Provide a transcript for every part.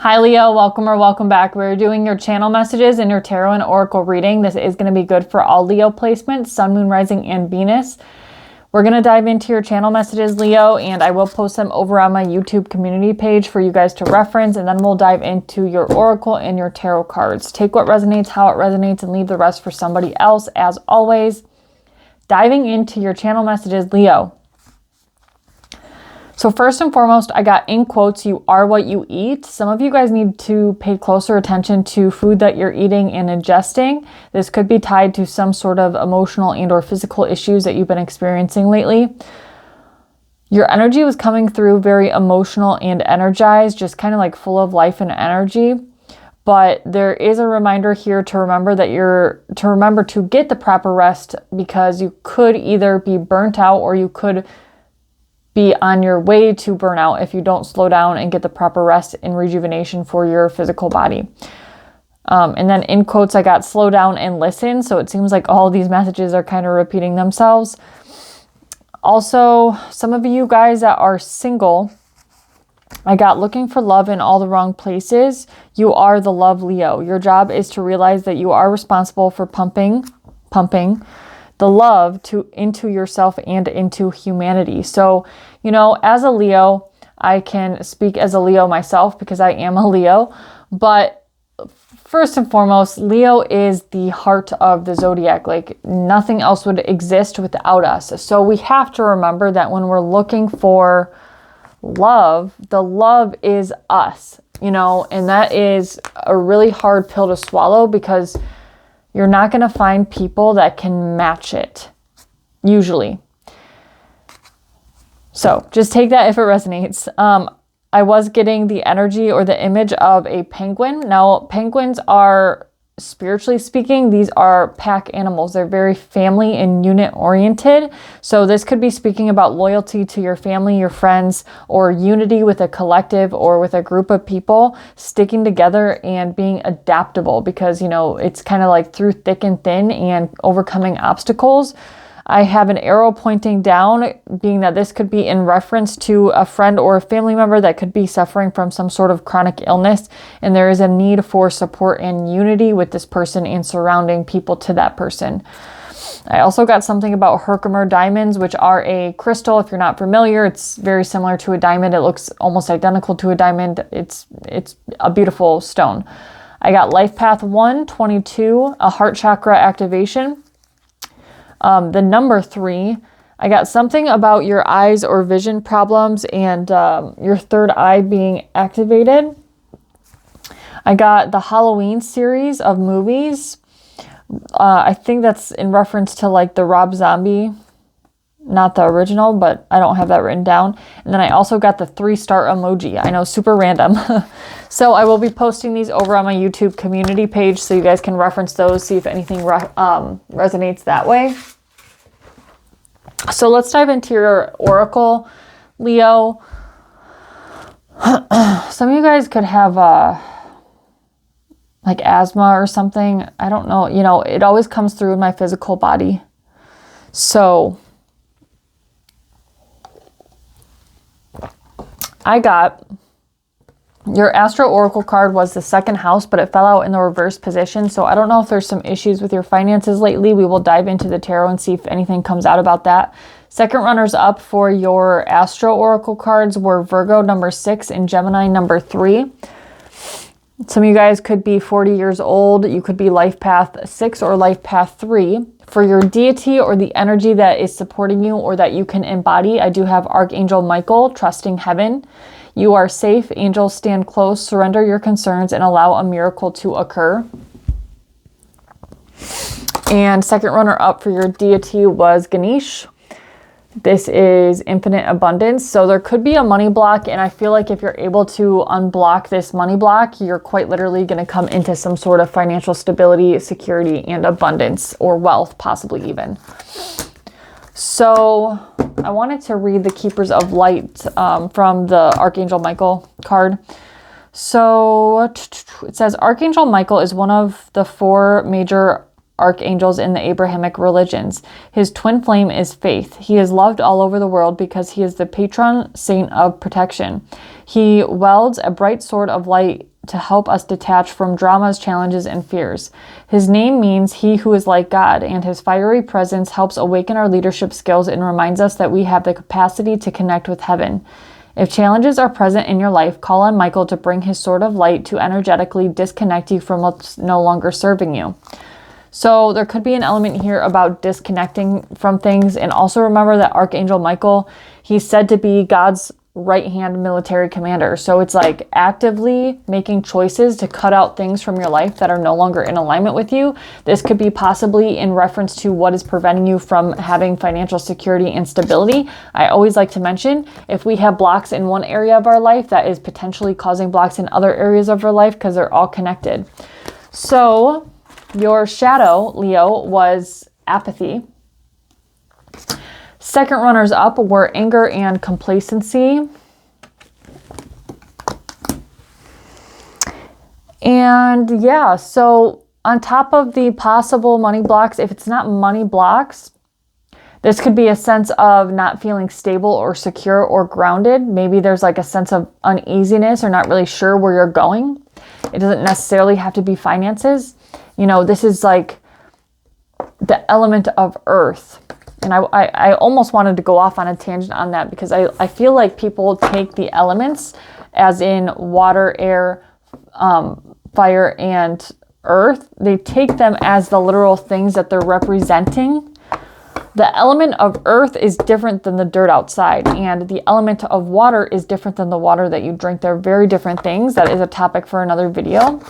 Hi Leo, welcome or welcome back. We're doing your channel messages and your tarot and oracle reading. This is going to be good for all Leo placements, Sun, Moon, Rising, and Venus. We're going to dive into your channel messages, Leo, and I will post them over on my YouTube community page for you guys to reference, and then we'll dive into your oracle and your tarot cards. Take what resonates, how it resonates, and leave the rest for somebody else, as always. Diving into your channel messages, Leo. So first and foremost, I got in quotes, you are what you eat. Some of you guys need to pay closer attention to food that you're eating and ingesting. This could be tied to some sort of emotional and or physical issues that you've been experiencing lately. Your energy was coming through very emotional and energized, just kind of like full of life and energy. But there is a reminder here to remember to get the proper rest, because you could either be burnt out or you could be on your way to burnout if you don't slow down and get the proper rest and rejuvenation for your physical body. And then in quotes, I got slow down and listen. So it seems like all these messages are kind of repeating themselves. Also, some of you guys that are single, I got looking for love in all the wrong places. You are the love, Leo. Your job is to realize that you are responsible for pumping the love into yourself and into humanity. So, you know, as a Leo, I can speak as a Leo myself because I am a Leo. But first and foremost, Leo is the heart of the zodiac. Like nothing else would exist without us. So we have to remember that when we're looking for love, the love is us, you know, and that is a really hard pill to swallow because you're not going to find people that can match it, usually. So just take that if it resonates. I was getting the energy or the image of a penguin. Now, penguins are, spiritually speaking, these are pack animals. They're very family and unit oriented. So this could be speaking about loyalty to your family, your friends, or unity with a collective or with a group of people, sticking together and being adaptable, because, you know, it's kind of like through thick and thin and overcoming obstacles. I have an arrow pointing down, being that this could be in reference to a friend or a family member that could be suffering from some sort of chronic illness, and there is a need for support and unity with this person and surrounding people to that person. I also got something about Herkimer diamonds, which are a crystal. If you're not familiar, it's very similar to a diamond. It looks almost identical to a diamond. It's a beautiful stone. I got Life Path 122, a heart chakra activation. The number 3, I got something about your eyes or vision problems and your third eye being activated. I got the Halloween series of movies. I think that's in reference to like the Rob Zombie, not the original, but I don't have that written down. And then I also got the 3-star emoji. I know, super random. So I will be posting these over on my YouTube community page so you guys can reference those, see if anything resonates that way. So let's dive into your oracle, Leo. Some of you guys could have like asthma or something. I don't know. You know, it always comes through in my physical body. So I got your Astro Oracle card was the 2nd house, but it fell out in the reverse position. So I don't know if there's some issues with your finances lately. We will dive into the tarot and see if anything comes out about that. Second runners up for your Astro Oracle cards were Virgo number 6 and Gemini number 3. Some of you guys could be 40 years old. You could be Life Path 6 or Life Path 3. For your deity or the energy that is supporting you or that you can embody, I do have Archangel Michael, trusting heaven. You are safe. Angels, stand close. Surrender your concerns and allow a miracle to occur. And second runner up for your deity was Ganesh. This is infinite abundance. So there could be a money block. And I feel like if you're able to unblock this money block, you're quite literally going to come into some sort of financial stability, security, and abundance, or wealth, possibly even. So I wanted to read the Keepers of Light from the Archangel Michael card. So it says, Archangel Michael is one of the 4 major archangels in the Abrahamic religions. His twin flame is faith. He is loved all over the world because he is the patron saint of protection. He wields a bright sword of light to help us detach from dramas, challenges, and fears. His name means he who is like God, and his fiery presence helps awaken our leadership skills and reminds us that we have the capacity to connect with heaven. If challenges are present in your life, call on Michael to bring his sword of light to energetically disconnect you from what's no longer serving you. So there could be an element here about disconnecting from things. And also remember that Archangel Michael, he's said to be God's right-hand military commander. So it's like actively making choices to cut out things from your life that are no longer in alignment with you. This could be possibly in reference to what is preventing you from having financial security and stability. I always like to mention, if we have blocks in one area of our life, that is potentially causing blocks in other areas of our life because they're all connected. So your shadow, Leo, was apathy. Second runners up were anger and complacency. And yeah, so on top of the possible money blocks, if it's not money blocks, this could be a sense of not feeling stable or secure or grounded. Maybe there's like a sense of uneasiness or not really sure where you're going. It doesn't necessarily have to be finances. You know, this is like the element of earth. And I almost wanted to go off on a tangent on that because I feel like people take the elements as in water, air, fire, and earth. They take them as the literal things that they're representing. The element of earth is different than the dirt outside, and the element of water is different than the water that you drink. They're very different things. That is a topic for another video.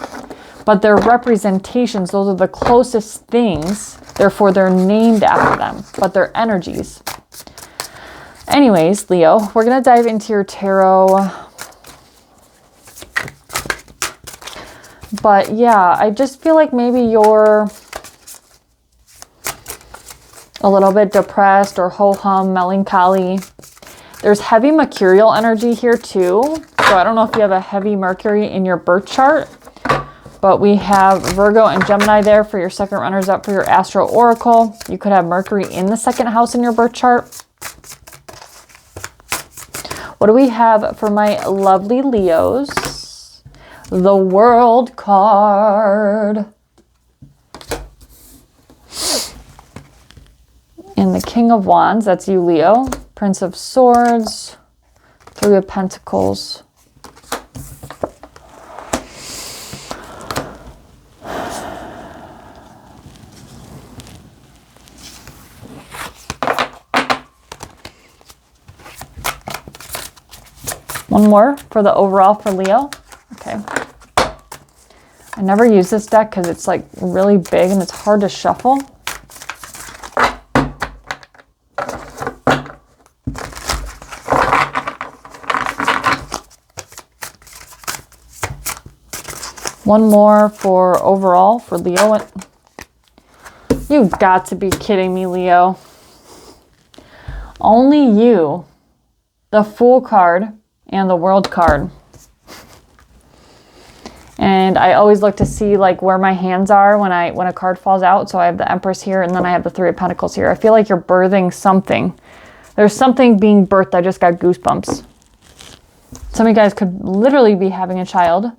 But their representations, those are the closest things. Therefore, they're named after them, but they're energies. Anyways, Leo, we're going to dive into your tarot. But yeah, I just feel like maybe you're a little bit depressed or ho-hum, melancholy. There's heavy mercurial energy here too. So I don't know if you have a heavy Mercury in your birth chart. But we have Virgo and Gemini there for your second runners up for your Astro Oracle. You could have Mercury in the second house in your birth chart. What do we have for my lovely Leos? The World card. And the King of Wands, that's you, Leo. Prince of Swords. Three of Pentacles. One more for the overall for Leo. Okay. I never use this deck because it's like really big and it's hard to shuffle. One more for overall for Leo. You've got to be kidding me, Leo. Only you, the Fool card, and the World card. And I always look to see like where my hands are when a card falls out. So I have the Empress here and then I have the Three of Pentacles here. I feel like you're birthing something. There's something being birthed. I just got goosebumps. Some of you guys could literally be having a child.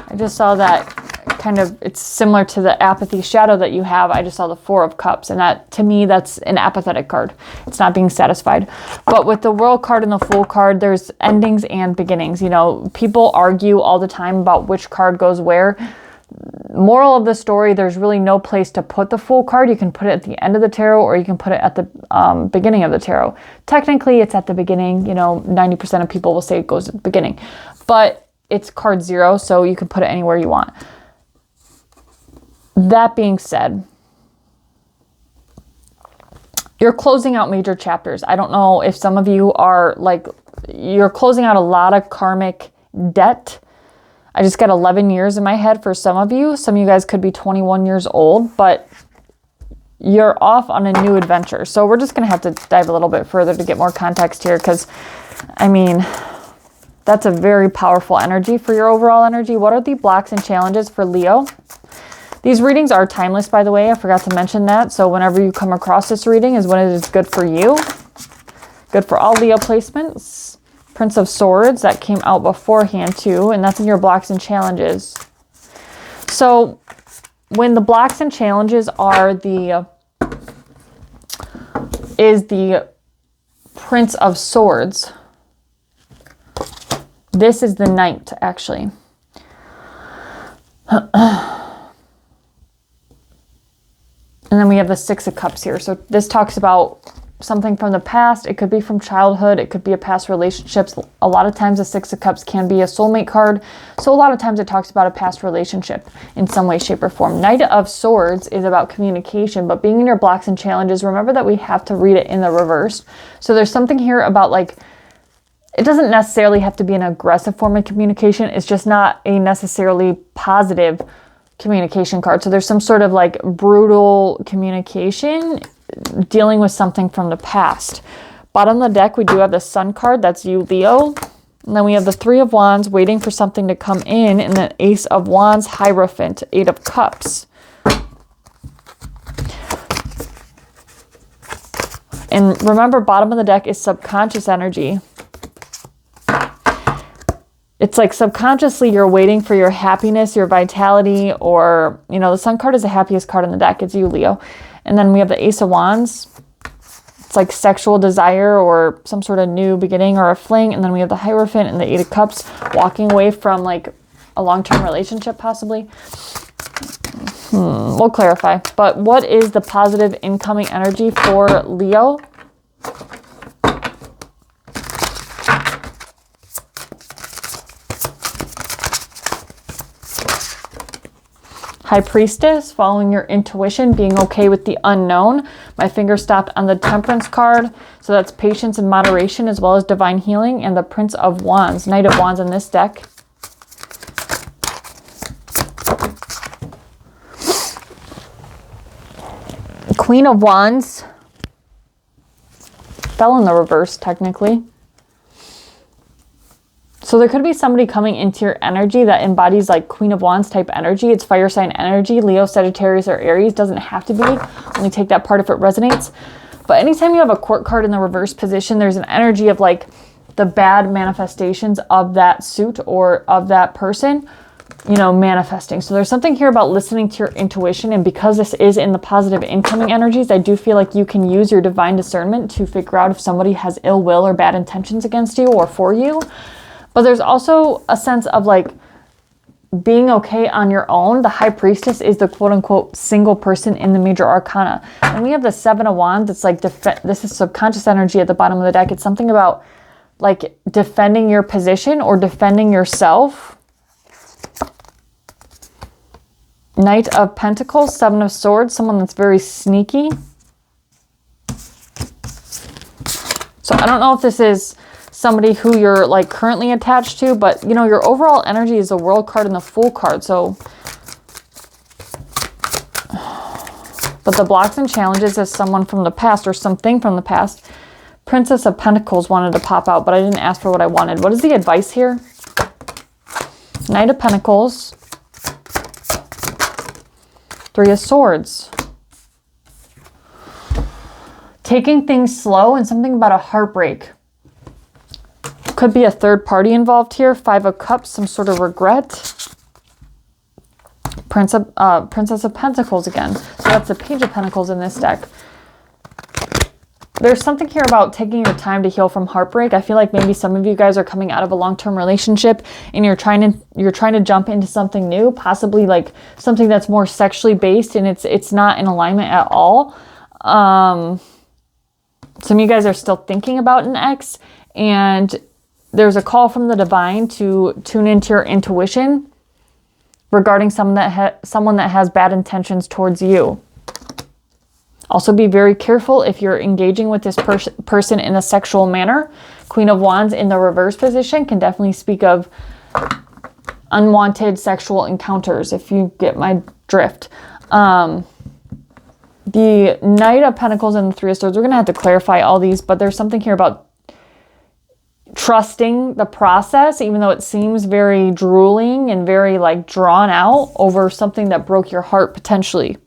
I just saw that kind of, it's similar to the apathy shadow that you have. I just saw the Four of Cups, and that, to me, that's an apathetic card. It's not being satisfied. But with the World card and the Fool card, there's endings and beginnings. You know, people argue all the time about which card goes where. Moral of the story, there's really no place to put the Fool card. You can put it at the end of the tarot, or you can put it at the beginning of the tarot. Technically, it's at the beginning. You know, 90% of people will say it goes at the beginning. But it's card 0, so you can put it anywhere you want. That being said, you're closing out major chapters. I don't know if some of you are like, you're closing out a lot of karmic debt. I just got 11 years in my head for some of you. Some of you guys could be 21 years old, but you're off on a new adventure. So we're just going to have to dive a little bit further to get more context here because, I mean, That's a very powerful energy for your overall energy. What are the blocks and challenges for Leo? These readings are timeless, by the way. I forgot to mention that. So whenever you come across this reading is when it is good for you. Good for all Leo placements. Prince of Swords, that came out beforehand too. And that's in your blocks and challenges. So when the blocks and challenges are is the Prince of Swords. This is the Knight, actually. And then we have the Six of Cups here. So this talks about something from the past. It could be from childhood. It could be a past relationships. A lot of times the Six of Cups can be a soulmate card. So a lot of times it talks about a past relationship in some way, shape, or form. Knight of Swords is about communication, but being in your blocks and challenges, remember that we have to read it in the reverse. So there's something here about like, it doesn't necessarily have to be an aggressive form of communication. It's just not a necessarily positive communication card. So there's some sort of like brutal communication dealing with something from the past. Bottom of the deck, we do have the Sun card. That's you, Leo. And then we have the Three of Wands, waiting for something to come in, and the Ace of Wands, Hierophant, Eight of Cups. And remember, bottom of the deck is subconscious energy. It's like subconsciously you're waiting for your happiness, your vitality, or, you know, the Sun card is the happiest card in the deck. It's you, Leo. And then we have the Ace of Wands. It's like sexual desire or some sort of new beginning or a fling. And then we have the Hierophant and the Eight of Cups, walking away from like a long-term relationship possibly. We'll clarify. But what is the positive incoming energy for Leo? High Priestess, following your intuition, being okay with the unknown. My finger stopped on the Temperance card. So that's patience and moderation, as well as divine healing. And the Prince of Wands, Knight of Wands in this deck. Queen of Wands fell in the reverse, technically. So there could be somebody coming into your energy that embodies like Queen of Wands type energy. It's fire sign energy. Leo, Sagittarius, or Aries. Doesn't have to be. Only take that part if it resonates. But anytime you have a Court card in the reverse position, there's an energy of like the bad manifestations of that suit or of that person, you know, manifesting. So there's something here about listening to your intuition. And because this is in the positive incoming energies, I do feel like you can use your divine discernment to figure out if somebody has ill will or bad intentions against you or for you. But there's also a sense of like being okay on your own. The High Priestess is the quote unquote single person in the major arcana. And we have the Seven of Wands. It's like, this is subconscious energy at the bottom of the deck. It's something about like defending your position or defending yourself. Knight of Pentacles, Seven of Swords, someone that's very sneaky. So I don't know if this is somebody who you're like currently attached to, but you know, your overall energy is the World card and the Fool card. So, but the blocks and challenges is someone from the past or something from the past. Princess of Pentacles wanted to pop out, but I didn't ask for what I wanted. What is the advice here? Knight of Pentacles. Three of Swords. Taking things slow and something about a heartbreak. Could be a third party involved here. Five of Cups, some sort of regret. Princess of Pentacles again. So that's the Page of Pentacles in this deck. There's something here about taking your time to heal from heartbreak. I feel like maybe some of you guys are coming out of a long-term relationship and you're trying to jump into something new, possibly like something that's more sexually based, and it's not in alignment at all. Some of you guys are still thinking about an ex, and there's a call from the divine to tune into your intuition regarding someone that has bad intentions towards you. Also be very careful if you're engaging with this person in a sexual manner. Queen of Wands in the reverse position can definitely speak of unwanted sexual encounters, if you get my drift. The Knight of Pentacles and the Three of Swords, we're going to have to clarify all these, but there's something here about trusting the process, even though it seems very drooling and very like drawn out over something that broke your heart potentially.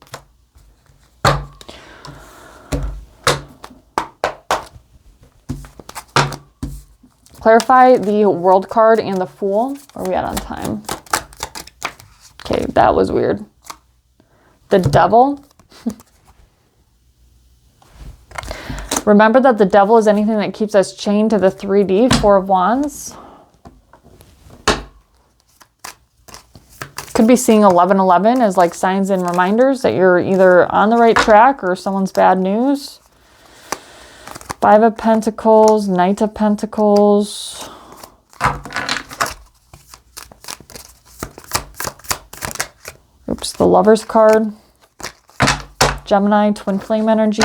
Clarify the World card and the Fool. Where are we at on time? Okay, that was weird. The Devil. Remember that the Devil is anything that keeps us chained to the 3D, Four of Wands. Could be seeing 1111 as like signs and reminders that you're either on the right track or someone's bad news. Five of Pentacles, Knight of Pentacles. Oops, the Lover's card. Gemini, twin flame energy.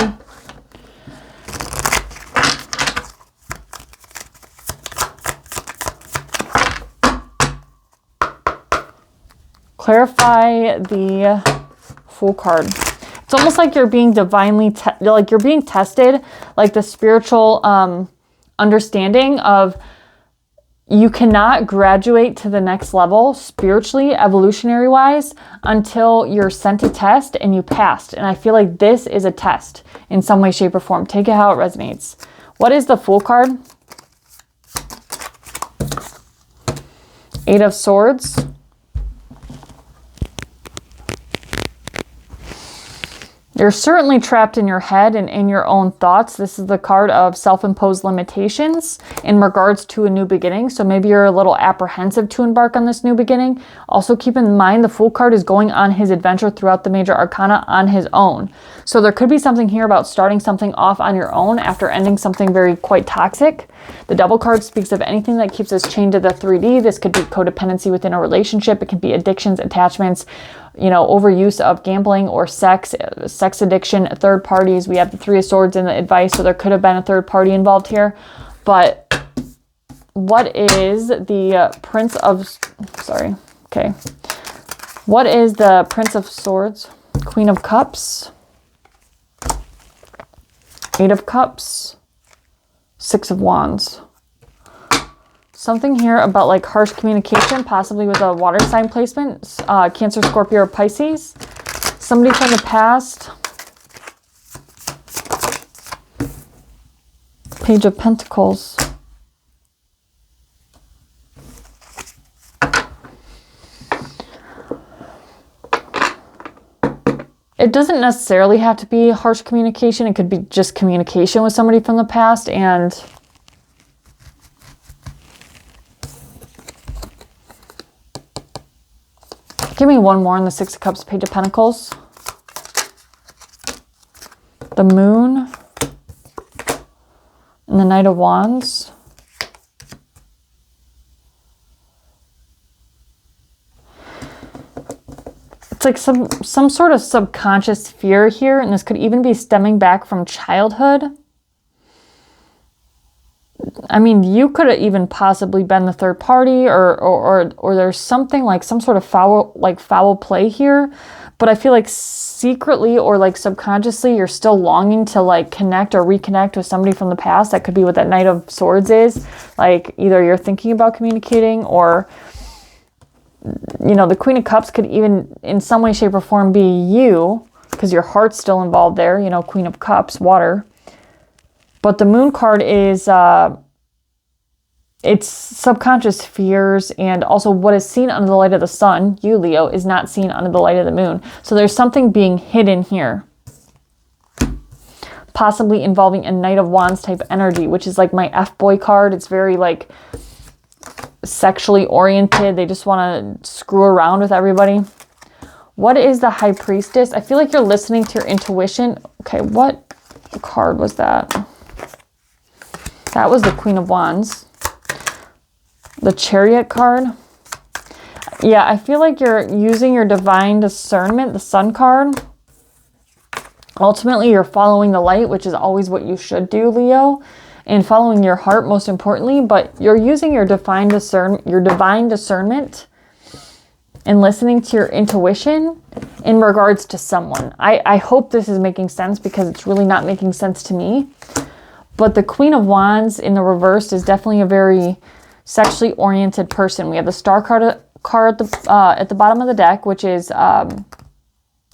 Clarify the Fool card. It's almost like you're being divinely, like you're being tested, like the spiritual understanding of you cannot graduate to the next level spiritually, evolutionary wise, until you're sent a test and you passed. And I feel like this is a test in some way, shape, or form. Take it how it resonates. What is the Fool card? Eight of Swords. You're certainly trapped in your head and in your own thoughts. This is the card of self-imposed limitations in regards to a new beginning. So maybe you're a little apprehensive to embark on this new beginning. Also keep in mind the Fool card is going on his adventure throughout the major arcana on his own. So there could be something here about starting something off on your own after ending something very quite toxic. The Devil card speaks of anything that keeps us chained to the 3D. This could be codependency within a relationship. It can be addictions, attachments, you know, overuse of gambling or sex addiction, third parties. We have the Three of Swords in the advice, so there could have been a third party involved here. But what is the Prince of, sorry, okay. What is the Prince of Swords? Queen of Cups, Eight of Cups, Six of Wands. Something here about like harsh communication, possibly with a water sign placement, Cancer, Scorpio, or Pisces. Somebody from the past. Page of Pentacles. It doesn't necessarily have to be harsh communication. It could be just communication with somebody from the past. And give me one more in the Six of Cups, Page of Pentacles. The Moon. And the Knight of Wands. It's like some sort of subconscious fear here. And this could even be stemming back from childhood. I mean, you could have even possibly been the third party or there's something like some sort of foul play here. But I feel like secretly or like subconsciously, you're still longing to like connect or reconnect with somebody from the past. That could be what that Knight of Swords is. Like either you're thinking about communicating or, you know, the Queen of Cups could even in some way, shape, or form be you because your heart's still involved there. You know, Queen of Cups, water. But the Moon card is, it's subconscious fears and also what is seen under the light of the sun, you Leo, is not seen under the light of the moon. So there's something being hidden here. Possibly involving a Knight of Wands type energy, which is like my F-boy card. It's very like sexually oriented. They just want to screw around with everybody. What is the High Priestess? I feel like you're listening to your intuition. Okay, what card was that? That was the Queen of Wands. The Chariot card. Yeah, I feel like you're using your divine discernment, the Sun card. Ultimately, you're following the light, which is always what you should do, Leo. And following your heart, most importantly. But you're using your divine discernment and listening to your intuition in regards to someone. I hope this is making sense because it's really not making sense to me. But the Queen of Wands in the reversed is definitely a very sexually oriented person. We have the Star card at the bottom of the deck, which is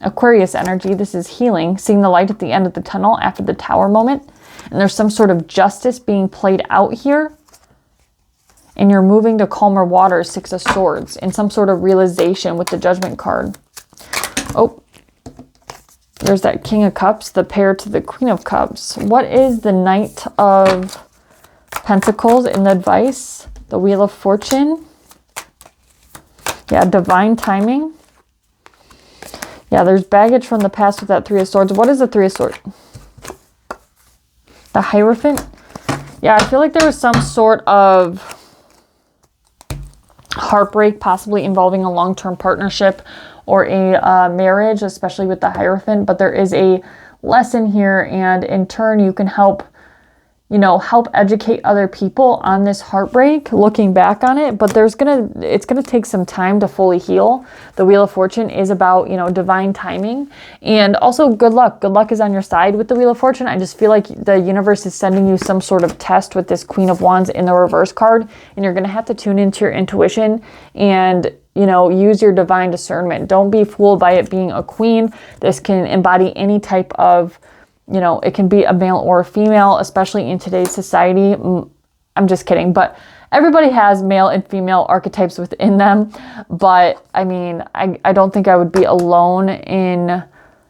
Aquarius energy. This is healing, seeing the light at the end of the tunnel after the Tower moment. And there's some sort of justice being played out here. And you're moving to calmer waters, Six of Swords, in some sort of realization with the Judgment card. Oh, there's that King of Cups, the pair to the Queen of Cups. What is the Knight of Pentacles in the advice? The Wheel of Fortune. Yeah, divine timing. Yeah, there's baggage from the past with that Three of Swords. What is the Three of Swords? The Hierophant. Yeah, I feel like there was some sort of heartbreak, possibly involving a long-term partnership or a marriage, especially with the Hierophant. But there is a lesson here, and in turn, you can help, you know, help educate other people on this heartbreak, looking back on it. But it's gonna take some time to fully heal. The Wheel of Fortune is about, you know, divine timing, and also good luck. Good luck is on your side with the Wheel of Fortune. I just feel like the universe is sending you some sort of test with this Queen of Wands in the reverse card, and you're gonna have to tune into your intuition and, you know, use your divine discernment. Don't be fooled by it being a queen. This can embody any type of, you know, it can be a male or a female, especially in today's society. I'm just kidding, but everybody has male and female archetypes within them. But I mean, I don't think I would be alone in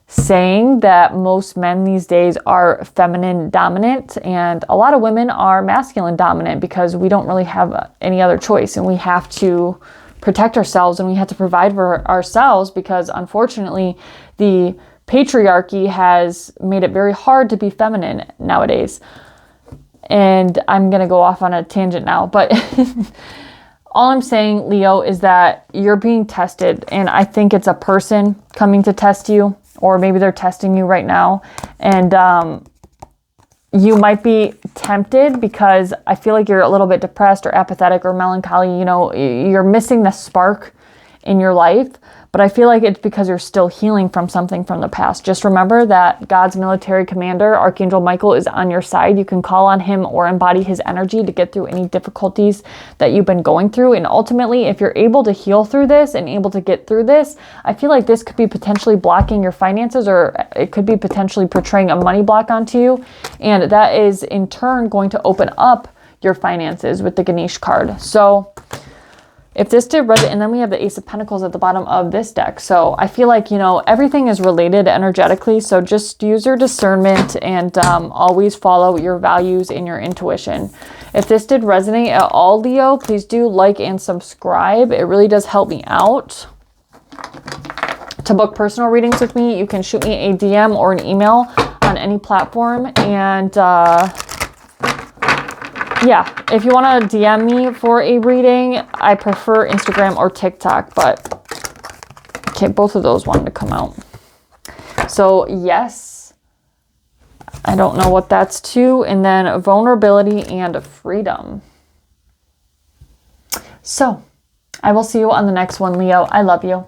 saying that most men these days are feminine dominant, and a lot of women are masculine dominant, because we don't really have any other choice, and we have to protect ourselves and we have to provide for ourselves, because unfortunately the patriarchy has made it very hard to be feminine nowadays. And I'm going to go off on a tangent now, but all I'm saying, Leo, is that you're being tested, and I think it's a person coming to test you, or maybe they're testing you right now. And you might be tempted, because I feel like you're a little bit depressed or apathetic or melancholy. You know, you're missing the spark in your life. But I feel like it's because you're still healing from something from the past. Just remember that God's military commander, Archangel Michael, is on your side. You can call on him or embody his energy to get through any difficulties that you've been going through. And ultimately, if you're able to heal through this and able to get through this, I feel like this could be potentially blocking your finances, or it could be potentially portraying a money block onto you. And that is in turn going to open up your finances with the Ganesh card. So if this did resonate, and then we have the Ace of Pentacles at the bottom of this deck. So I feel like, you know, everything is related energetically. So just use your discernment and always follow your values and your intuition. If this did resonate at all, Leo, please do like and subscribe. It really does help me out. To book personal readings with me, you can shoot me a DM or an email on any platform. And yeah, if you want to DM me for a reading, I prefer Instagram or TikTok, but okay, both of those wanted to come out. So yes, I don't know what that's to. And then vulnerability and freedom. So I will see you on the next one, Leo. I love you.